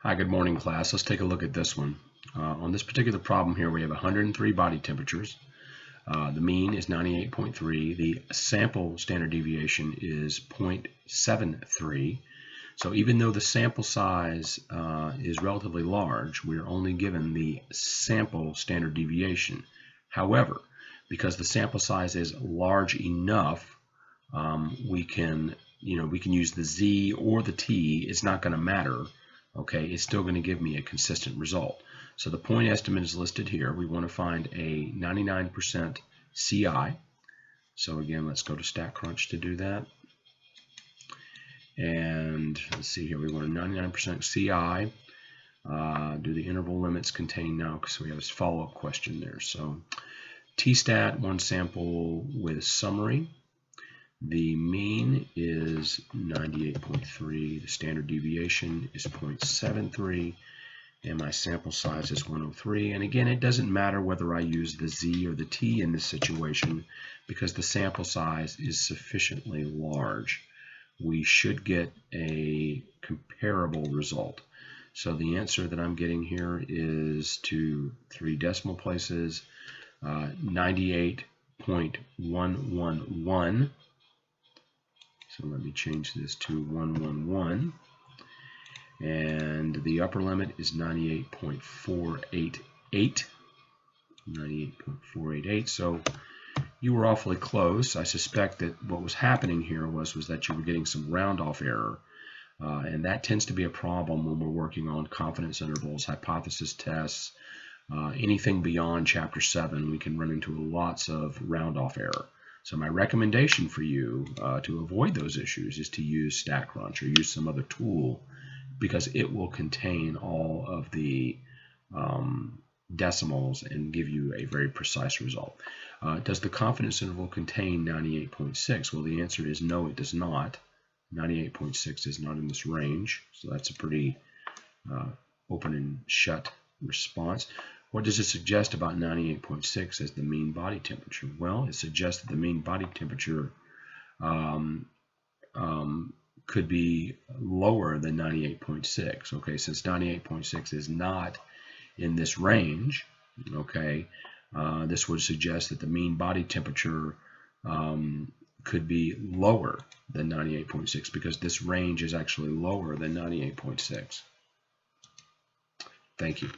Hi, good morning, class. Let's take a look at this one. On this particular problem here, we have 103 body temperatures. The mean is 98.3. The sample standard deviation is 0.73. So even though the sample size is relatively large, we're only given the sample standard deviation. However, because the sample size is large enough, we can use the Z or the T. It's not going to matter. Okay, it's still going to give me a consistent result. So the point estimate is listed here. We want to find a 99% CI. So again, let's go to StatCrunch to do that. And let's see here, we want a 99% CI. Do the interval limits contain now? Because we have this follow-up question there. So T-stat, one sample with summary. The mean is 98.3, the standard deviation is 0.73, and my sample size is 103. And again, it doesn't matter whether I use the Z or the T in this situation because the sample size is sufficiently large. We should get a comparable result. So the answer that I'm getting here is to 3 decimal places, 98.111. So let me change this to 111. And the upper limit is 98.488. 98.488. So you were awfully close. I suspect that what was happening here was that you were getting some round-off error. And that tends to be a problem when we're working on confidence intervals, hypothesis tests, anything beyond Chapter 7. We can run into lots of round-off error. So my recommendation for you to avoid those issues is to use StatCrunch or use some other tool because it will contain all of the decimals and give you a very precise result. Does the confidence interval contain 98.6? Well, the answer is no, it does not. 98.6 is not in this range, so that's a pretty open and shut response. What does it suggest about 98.6 as the mean body temperature? Well, it suggests that the mean body temperature could be lower than 98.6. Okay, since 98.6 is not in this range, okay, this would suggest that the mean body temperature could be lower than 98.6 because this range is actually lower than 98.6. Thank you.